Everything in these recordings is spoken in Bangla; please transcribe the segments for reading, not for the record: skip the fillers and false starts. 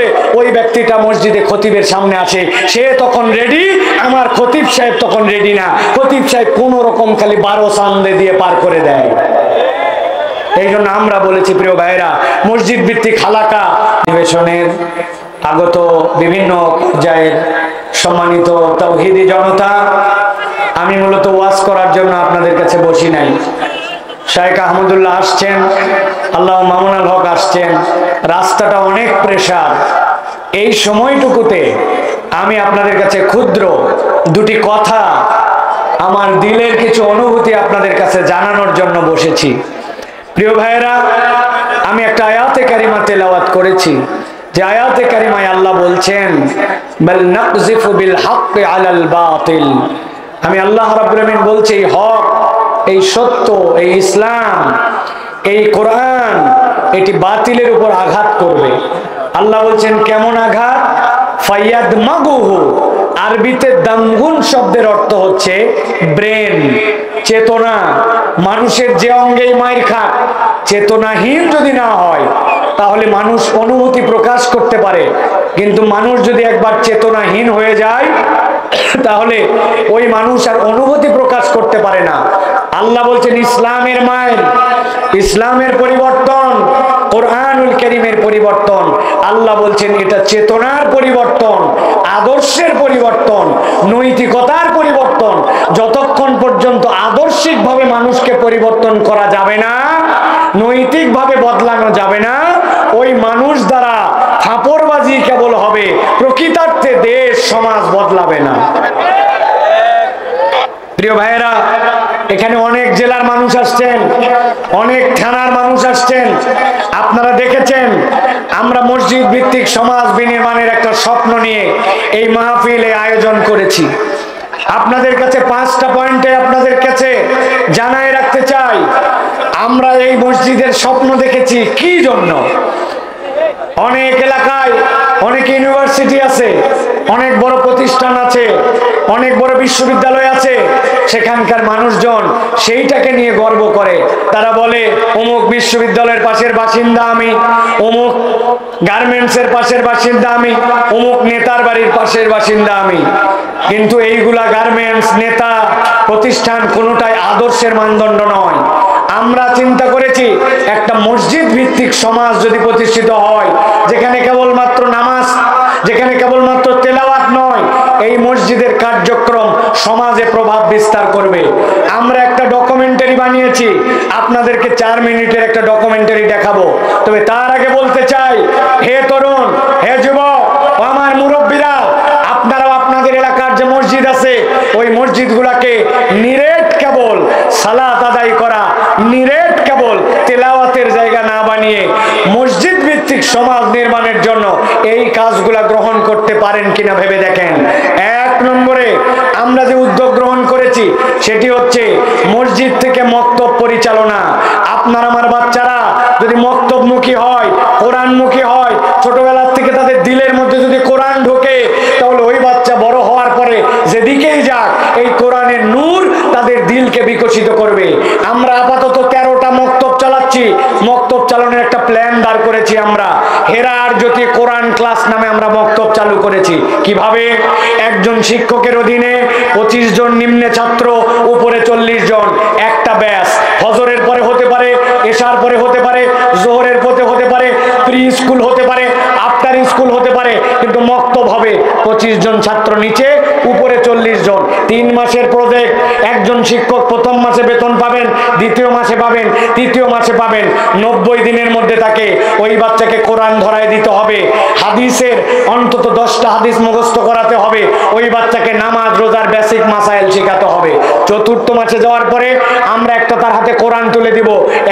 করে ওই ব্যক্তিটা মসজিদে খতিবের সামনে আসে, সে তখন রেডি, আমার খতিব সাহেব তখন রেডি না। খতিব সাহেব কোন রকম খালি 12 চান্দে দিয়ে পার করে দেয়। এই জন্য আমরা বলেছি প্রিয় ভাইরা, মসজিদ ভিত্তিক হালাকা অধিবেশনের আগত বিভিন্ন পর্যায়ের সম্মানিত তাওহীদি জনতা, আমি মূলত ওয়াজ করার জন্য আপনাদের কাছে বসি নাই। শায়েখ আহমদুল্লাহ আসছেন, আল্লাহ মামুনুল হক আসছেন, রাস্তাটা অনেক প্রেসার। এই সময়টুকুতে আমি আপনাদের কাছে ক্ষুদ্র দুটি কথা, আমার দিলের কিছু অনুভূতি আপনাদের কাছে জানানোর জন্য বসেছি। প্রিয় ভাইয়েরা, আমি একটা আয়াতে কারিমা তেলাওয়াত করেছি, যে আয়াতে কারিমায় আল্লাহ বলছেন বাল নাকযিফু বিল হাক্কি আলাল বাতিল। আমি আল্লাহ রাব্বুল আমিন বলছি, এই হক, এই সত্য, এই ইসলাম, এই কোরআন, এটি বাতিলের উপর আঘাত করবে। আল্লাহ বলছেন কেমন আঘাত? ফায়াদমাগুহু, আরবিতে দামগুন শব্দের অর্থ হচ্ছে ব্রেন, চেতনা। মানুষের যে অঙ্গেই মাইর খাক, চেতনাহীন যদি না হয় তাহলে মানুষ অনুভূতি প্রকাশ করতে পারে, কিন্তু মানুষ যদি একবার চেতনাহীন হয়ে যায় তাহলে ওই মানুষ আর অনুভূতি প্রকাশ করতে পারে না। আল্লাহ বলছেন ইসলামের মাইল, ইসলামের পরিবর্তন, কোরআনুল কারীমের পরিবর্তন। আল্লাহ বলছেন এটা চেতনার পরিবর্তন, আদর্শের পরিবর্তন, নৈতিকতার পরিবর্তন। যতক্ষণ পর্যন্ত আদর্শিকভাবে মানুষকে পরিবর্তন করা যাবে না, নৈতিকভাবে বদলানো যাবে না, ওই মানুষ দ্বারা ফাপড়বাজি কেবল হবে, প্রকৃতার্থে দেশ সমাজ বদলাবে না। প্রিয় ভাইয়েরা, এখানে অনেক জেলার মানুষ আসছেন, অনেক থানার মানুষ আসছেন। আপনারা দেখেছেন আমরা মসজিদ ভিত্তিক সমাজ বিনির্মাণের একটা স্বপ্ন নিয়ে এই মাহফিলে আয়োজন করেছি। আপনাদের কাছে 5টা পয়েন্টে আপনাদের কাছে জানাই রাখতে চাই, আমরা এই মসজিদের স্বপ্ন দেখেছি কি জন্য। অনেক এলাকায় অনেক ইউনিভার্সিটি আছে, অনেক বড় প্রতিষ্ঠান আছে, অনেক বড় বিশ্ববিদ্যালয় আছে, সেখানকার মানুষজন সেইটাকে নিয়ে গর্ব করে। তারা বলে অমুক বিশ্ববিদ্যালয়ের পাশের বাসিন্দা আমি, অমুক গার্মেন্টসের পাশের বাসিন্দা আমি, অমুক নেতার বাড়ির পাশের বাসিন্দা আমি। কিন্তু এইগুলা গার্মেন্টস, নেতা, প্রতিষ্ঠান কোনোটাই আদর্শের মানদণ্ড নয়। আমরা চিন্তা করেছি একটা মসজিদ ভিত্তিক সমাজ যদি প্রতিষ্ঠিত হয়, যেখানে কেবলমাত্র নামাজ, যেখানে কেবলমাত্র তেলাওয়াত নয়, এই মসজিদের কার্যক্রম সমাজে প্রভাব বিস্তার করবে। আমরা একটা ডকুমেন্টারি বানিয়েছি, আপনাদেরকে 4 মিনিটের একটা ডকুমেন্টারি দেখাবো। তবে তার আগে বলতে চাই, হে তরুণ, হে যুবক, আমার মুরব্বীরা, আপনারাও আপনাদের এলাকার যে মসজিদ আছে ওই মসজিদগুলোকে নিরেট কেবল সালাত আদায় করা, নিরেট কেবল তেলাওয়াতের জায়গা না বানিয়ে মসজিদ ভিত্তিক সমাজ নির্মাণের জন্য এই কাজগুলা গ্রহণ করতে পারেন কিনা ভেবে দেখেন। 1 নম্বরে আমরা যে উদ্যোগ গ্রহণ করেছি সেটি হচ্ছে মসজিদ থেকে মক্তব পরিচালনা। আপনার আমার বাচ্চারা যদি মক্তবমুখী হয়, কোরআনমুখী হয়, ছোটবেলার থেকে তাদের দিলের মধ্যে যদি কোরআন ঢোকে, তাহলে ওই বাচ্চা বড় হওয়ার পরে যেদিকেই যাক এই কোরআনের নূর তাদের দিলকে বিকশিত করবে। আমরা আপাতত 13টা মক্তব চালাচ্ছি, মক্তব চালানোর একটা প্ল্যান দাঁড় করেছি। আমরা হেরা আর জ্যোতি কোরআন ক্লাস নামে আমরা মক্তব চালু করেছি। কিভাবে? একজন শিক্ষকের অধীনে 25 জন নিম্নে ছাত্র, উপরে 40 জন, একটা ব্যাচ। ফজরের পরে হতে পারে, এশার পরে হতে পারে, জোহরের পরে হতে পারে, প্রি স্কুল হতে পারে, আফটার স্কুল হতে পারে, কিন্তু মক্তব হবে 25 জন ছাত্র নিচে, উপরে 40 জন। 3 মাসের প্রজেক্ট। একজন শিক্ষক প্রথম মাসে বেতন পাবেন, দ্বিতীয় মাসে পাবেন, তৃতীয় মাসে পাবেন। 90 দিনের মধ্যে তাকে ওই বাচ্চাকে কোরআন ধরায় দিতে হবে, হাদিসের অন্তত 10টা হাদিস মুখস্থ করাতে হবে, ওই বাচ্চাকে নামাজ রোজার বেসিক মাসাইল শেখাতে হবে। 4র্থ মাসে যাওয়ার পরে আমরা একটা তার হাতে কোরআন তুলে দিব।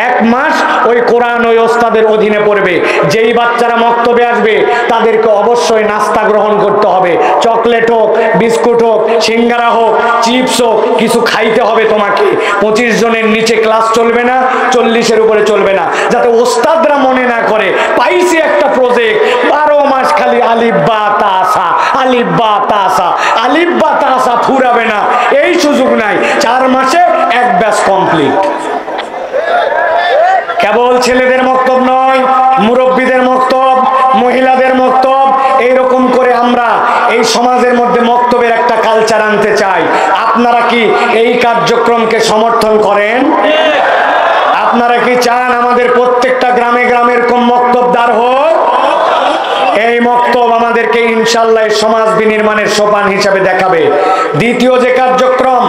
1 মাস ওই কোরআন ওই ওস্তাদের অধীনে পড়বে। যেই বাচ্চারা মক্তবে আসবে তাদেরকে অবশ্যই নাস্তা গ্রহণ করতে হবে। চকলেট হোক, বিস্কুট হোক, সিঙ্গারা হোক, চিপস হোক, কিছু খাইতে হবে তোমাকে। 25 জনের নিচে ক্লাস চলবে না, 40-এর উপরে চলবে না, যাতে ওস্তাদরা মনে না করে পাইছি একটা প্রজেক্ট, 12 মাস খালি আলিফ বা তাসা, আলিফ বা তাসা, আলিফ বা তাসা ফুরাবে না, এই সুযোগ নাই। 4 মাসে এক ব্যাচ কমপ্লিট। কেবল ছেলেদের মক্তব নয়, মুরব্বীদের মক্তব, মহিলাদের মক্তব, এই সমাজের মধ্যে মক্তবের একটা কালচার আনতে চাই। আপনারা কি এই কার্যক্রমকে সমর্থন করেন? আপনারা কি চান আমাদের প্রত্যেকটা গ্রামে গ্রামে এরকম মক্তবদার হোক? এই মক্তব আমাদেরকে ইনশাআল্লাহ সমাজ বিনির্মাণের সোপান হিসাবে দেখাবে। দ্বিতীয় যে কার্যক্রম,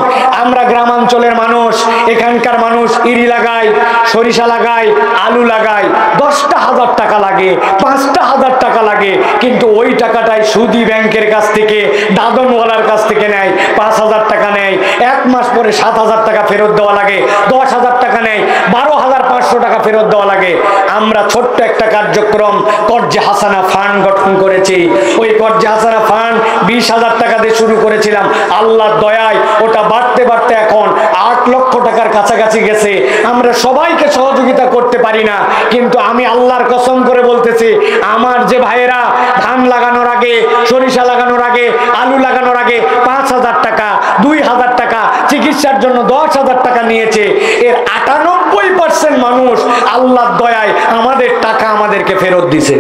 আমরা গ্রামাঞ্চলের মানুষ, এখানকার মানুষ ইরি লাগায়, সরিষা লাগায়, আলু লাগায়, 10,000 টাকা লাগে, 5,000 টাকা লাগে, কিন্তু ওই টাকাটাই সুদী ব্যাংকের কাছ থেকে, দাদনওয়ালার কাছ থেকে নেয়, 5,000 টাকা নেয়, 1 মাস পরে 7,000 টাকা ফেরত দেওয়া লাগে, 10,000 টাকা নেয়, 12,500 টাকা ফেরত দেওয়া লাগে। আমরা ছোট্ট একটা কার্যক্রম কর্জে হাসানা ফান্ড গঠন করেছি। ওই কর্জে হাসানা ফান্ড 20,000 টাকা দিয়ে শুরু করেছিলাম, আল্লাহর দয়ায় ওটা বাড়তে বাড়তে এখন 8 লক্ষ টাকার কাছাকাছি গেছে। আমরা সবাইকে সহযোগিতা করতে পারি না, কিন্তু আমি আল্লাহর কসম করে বলতেছি, আমার যে ভাইয়েরা ধান লাগানোর আগে, সরিষা লাগানোর আগে, আলু লাগানোর আগে 5,000 টাকা, 2,000 টাকা, চিকিৎসার জন্য 10,000 টাকা নিয়েছে, এর 98% মানুষ আল্লাহর দয়ায় আমাদের টাকা আমাদেরকে ফেরত দিছে।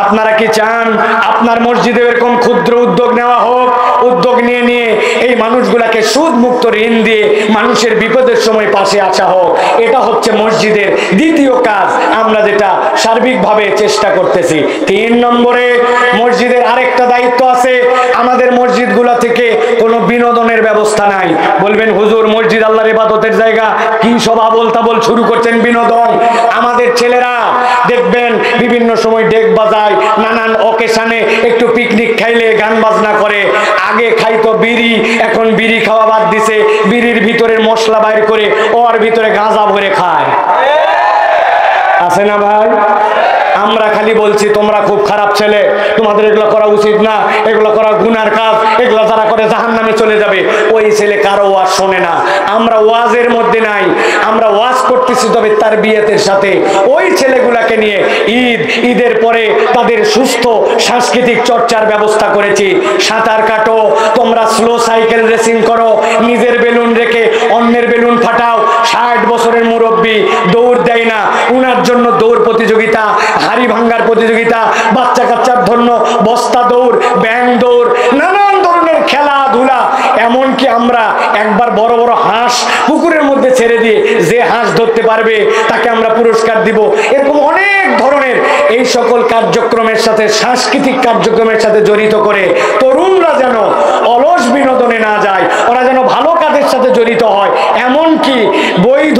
আপনারা কি চান আপনার মসজিদে এরকম ক্ষুদ্র উদ্যোগ নেওয়া হোক? উদ্যোগ নিয়ে নিয়ে এই মানুষগুলাকে সুদ মুক্ত ঋণ দিয়ে মানুষের বিপদের সময় পাশে আসা হোক। এটা হচ্ছে মসজিদের দ্বিতীয় কাজ, আমরা যেটা সার্বিকভাবে চেষ্টা করতেছি। 3 নম্বরে মসজিদের আরেকটা দায়িত্ব আছে, আমাদের মসজিদগুলা থেকে কোনো বিনোদনের ব্যবস্থা নাই। বলবেন হুজুর মসজিদ আল্লাহর ইবাদতের জায়গা, কি সব আবোল তাবোল শুরু করছেন বিনোদন? আমাদের ছেলেরা দেখবেন বিভিন্ন সময় ডেক বাজায়, নানান অকেশনে একটু পিকনিক খাইলে গান বাজনা করে। আগে খাইতো বিড়ি, এখন বিড়ি খাওয়া বাদ দিছে, বিড়ির ভিতরে মশলা বাইর করে ওর ভিতরে গাঁজা ভরে খায়। আছে না ভাই? আমরা খালি বলছি তোমরা খুব খারাপ ছেলে, তোমাদের এগুলো করা উচিত না, এগুলো করা গুনার কাজ, এগুলো যারা করে জাহান্নামে চলে যাবে। ওই ছেলে কারো ওয়াজ শোনে না। আমরা ওয়াজের মধ্যে নাই, আমরা ওয়াজ করতেছি তবে তার বিয়েতের সাথে। ওই ছেলেগুলাকে নিয়ে ঈদের পরে তাদের সুস্থ সাংস্কৃতিক চর্চার ব্যবস্থা করেছি। সাঁতার কাটো, তোমরা স্লো সাইকেল রেসিং করো, নিজের বেলুন রেখে অন্যের বেলুন ফাটাও। 60 বছরের মুরব্বী দৌড় দেয় না, উনার জন্য দৌড় প্রতিযোগিতা, হাড়ি ভাঙ্গার প্রতিযোগিতা, বাচ্চা কাচ্চার জন্য বস্তা দৌড়, ব্যাং দৌড়, নানান ধরনের খেলাধুলা। এমনকি আমরা একবার বড় বড় হাঁস পুকুরের মধ্যে ছেড়ে দিয়ে যে হাঁস ধরতে পারবে তাকে আমরা পুরস্কার দিব। এরকম অনেক ধরনের এই সকল কার্যক্রমের সাথে, সাংস্কৃতিক কার্যক্রমের সাথে জড়িত করে তরুণরা যেন অলস বিনোদনে না যায়, ওরা যেন ভালো কাজের সাথে জড়িত হয়। এমনকি বৈধ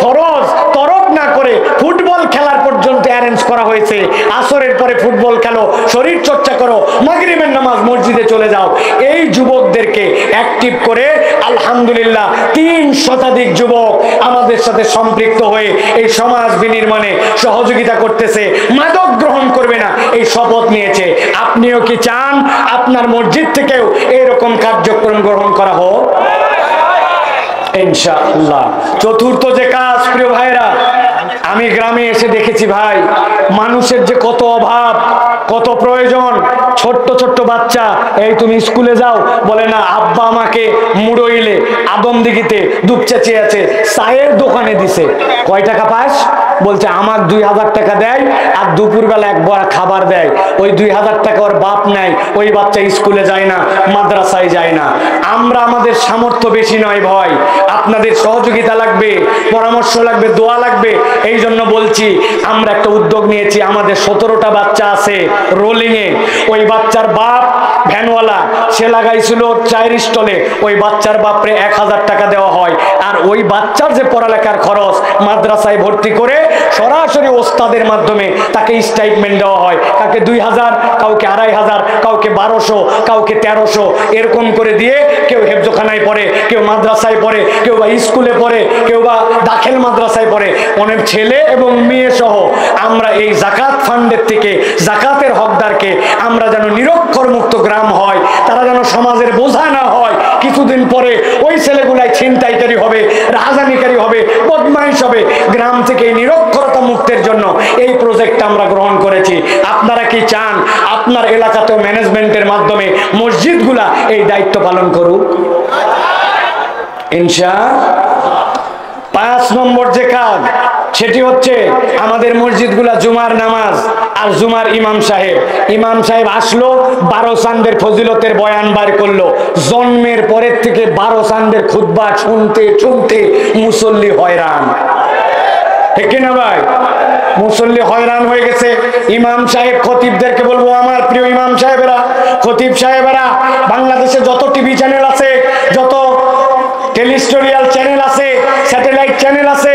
ফরজ তরক না করে ফুটবল খেলার পর্যন্ত অ্যারেঞ্জ করা হয়েছে। আসরের পরে ফুটবল খেলো, শরীর চর্চা করো, মাগরিবের নামাজ মসজিদে চলে যাও। এই যুবকদেরকে অ্যাক্টিভ করে আলহামদুলিল্লাহ 3 শতাধিক যুবক আমাদের সাথে সম্পৃক্ত হয়ে এই সমাজ বিনির্মাণে সহযোগিতা করতেছে। মাদক গ্রহণ করবে না এই শপথ নিয়েছে। আপনিও কি চান আপনার মসজিদ থেকেও এরকম কার্যক্রম গ্রহণ করা হোক? ইনশাআল্লাহ। চতুর্থ যে কাজ, প্রিয় ভাইরা, আমি গ্রামে এসে দেখেছি ভাই, মানুষের যে কত অভাব, কত প্রয়োজন। ছোট্ট ছোট্ট বাচ্চা, এই তুমি স্কুলে যাও, বলে না আব্বা আমাকে মুড়ইলে আদমদিঘিতে দুপচাচি আছে চায়ের দোকানে দিছে। কয় টাকা পাস? বলছে আমার 2,000 টাকা দেয়, আর দুপুরবেলা একবার খাবার দেয়। ওই 2,000 টাকা ওর বাপ নেয়, ওই বাচ্চা স্কুলে যায় না, মাদ্রাসায় যায় না। আমরা আমাদের সামর্থ্য বেশি নয় ভয়, আপনাদের সহযোগিতা লাগবে, পরামর্শ লাগবে, দোয়া লাগবে। এই জন্য বলছি আমরা একটা উদ্যোগ নিয়েছি। আমাদের 17টা বাচ্চা আছে রোলিং এ। ওই বাচ্চার বাপ ভ্যানওয়ালা, সে লাগাইছিল চায়ের স্টলে। ওই বাচ্চার বাপরে 1,000 টাকা দেওয়া হয়। আর ওই বাচ্চার যে পড়ালেখার খরচ, মাদ্রাসায় ভর্তি করে সরাসরি ওস্তাদের মাধ্যমে তাকে স্টাইপমেন্ট দেওয়া হয়। কাউকে 2,000, কাউকে 2,500, কাউকে 1200, কাউকে 1300, এরকম করে দিয়ে কেউ হেফজখানায় পড়ে, কেউ মাদ্রাসায় পড়ে, কেউ বা স্কুলে পড়ে, কেউ বা দাখিল মাদ্রাসায় পড়ে। অনেক ছেলে এবং মেয়ে সহ আমরা এই জাকাত ফান্ডের থেকে জাকাতের হকদারকে আমরা যেন নিরক্ষর মুক্ত গ্রাম হয়, তারা যেন সমাজের বোঝা না হয়। কিছুদিন পরে ওই ছেলেগুলাই ছিনতাইকারী হবে, রাজনীকারী হবে, বদমাইশ হবে। গ্রাম থেকে নিরক্ষরতা মুক্তের জন্য এই প্রজেক্ট আমরা গ্রহণ করেছি। আপনারা কি চান আপনার এলাকাতেও ম্যানেজমেন্টের মাধ্যমে মসজিদগুলা এই দায়িত্ব পালন করুক? ইনশাআল্লাহ। 5 নম্বর যে কাজ, সেটি হচ্ছে আমাদের মসজিদগুলা জুমার নামাজ আর জুমার ইমাম সাহেব আসলো 12 চাঁদের ফজিলতের বয়ান বার করলো। জন্মের পরের থেকে 12 চাঁদের খুতবা শুনতে শুনতে মুসল্লি হয়রান, ঠিক না ভাই? মুসল্লি হয়রান হয়ে গেছে। ইমাম সাহেব খতিবদেরকে বলবো, আমার প্রিয় ইমাম সাহেবেরা, খতিব সাহেবেরা, বাংলাদেশে যত টিভি চ্যানেল আছে, যত টেলিস্টোরিয়াল চ্যানেল আছে, স্যাটেলাইট চ্যানেল আছে,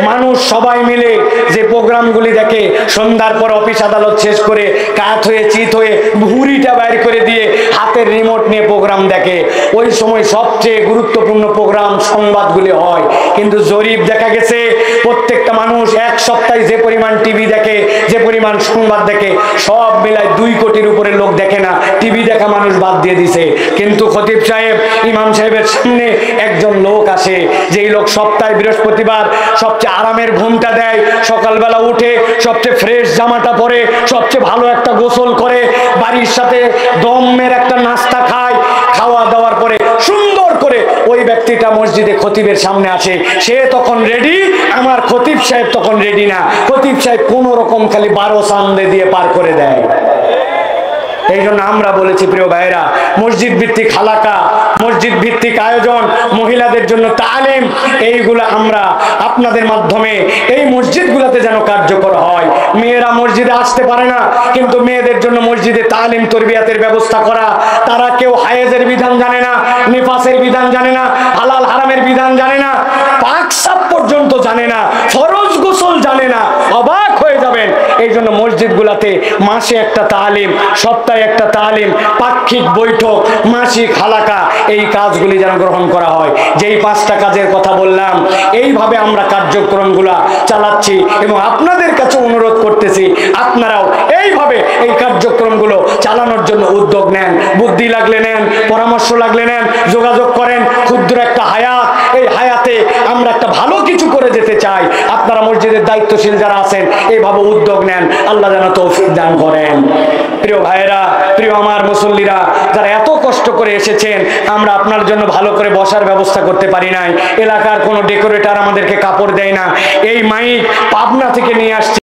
মানুষ সবাই মিলে যে প্রোগ্রামগুলি দেখে, সন্ধ্যার পর অফিস আদালত শেষ করে কাত হয়ে চিত হয়ে ভুঁড়িটা বাইর করে দিয়ে হাতের রিমোট নিয়ে প্রোগ্রাম দেখে। ওই সময় সবচেয়ে গুরুত্বপূর্ণ প্রোগ্রাম সংবাদগুলি হয়। কিন্তু জরিপ দেখা গেছে প্রত্যেকটা মানুষ এক সপ্তাহে যে পরিমাণ টিভি দেখে, যে পরিমাণ সংবাদ দেখে, সব মিলায় 2 কোটির উপরে লোক দেখে না। টিভি দেখা মানুষ বাদ দিয়ে দিছে। কিন্তু খতিব সাহেব, ইমাম সাহেবের সামনে একজন লোক আসে, যেই লোক সপ্তাহে বৃহস্পতিবার সবচেয়ে আরামের ঘুমটা দেয়, সকালবেলা উঠে সবচেয়ে ফ্রেশ জামাটা পরে, সবচেয়ে ভালো একটা গোসল করে, বাড়ির সাথে দমের একটা নাস্তা খায়, খাওয়া দাওয়ার পরে সুন্দর করে ওই ব্যক্তিটা মসজিদে খতিবের সামনে আসে। সে তখন রেডি, আমার খতিব সাহেব তখন রেডি না। খতিব সাহেব কোন রকম খালি 12 চাঁদে দিয়ে পার করে দেয়। এই জন্য আমরা বলেছি প্রিয় ভাইরা, মসজিদ ভিত্তিক হালাকা, মসজিদ ভিত্তিক আয়োজন, মহিলাদের জন্য তালিম, এইগুলো আমরা আপনাদের মাধ্যমে এই মসজিদগুলোতে যেন কার্যকর হয়। মেয়েরা মসজিদে আসতে পারে না, কিন্তু মেয়েদের জন্য মসজিদে তালিম তরবিয়াতের ব্যবস্থা করা। তারা কেউ হায়েজের বিধান জানে না, নিফাসের বিধান জানে না, হালাল হারামের বিধান জানে না, পাক সাপ পর্যন্ত জানে না, ফরজ গোসল জানে না। অবাক হয়ে যাবেন। এই জন্য মসজিদগুলোতে মাসে একটা তালিম, সপ্তাহে একটা তালিম, পাক্ষিক বৈঠক, মাসিক হালাকা, এই কাজগুলি যেন গ্রহণ করা হয়। যেই 5টা কাজের কথা বললাম, এইভাবে আমরা কার্যক্রমগুলা চালাচ্ছি এবং আপনাদের কাছে অনুরোধ করতেছি, আপনারাও এইভাবে এই কার্যক্রমগুলো চালানোর জন্য উদ্যোগ নেন। বুদ্ধি লাগলে নেন, পরামর্শ লাগলে নেন, যোগাযোগ করেন। ক্ষুদ্র একটা হায়াত, এই হায়াতে আমরা একটা ভালো কিছু করে যেতে চাই। আপনারা মসজিদের দায়িত্বশীল যারা আছেন, এইভাবে উদ্যোগ নেন। আল্লাহ যেন তৌফিক দান করেন। প্রিয় ভাইয়েরা, প্রিয় আমার মুসল্লিরা, যারা এত কষ্ট করে এসেছেন, আমরা আপনার জন্য ভালো করে বসার ব্যবস্থা করতে পারি নাই। এলাকার কোনো ডেকোরেটর আমাদেরকে কাপড় দেয় না। এই মাইক পাবনা থেকে নিয়ে আসছে।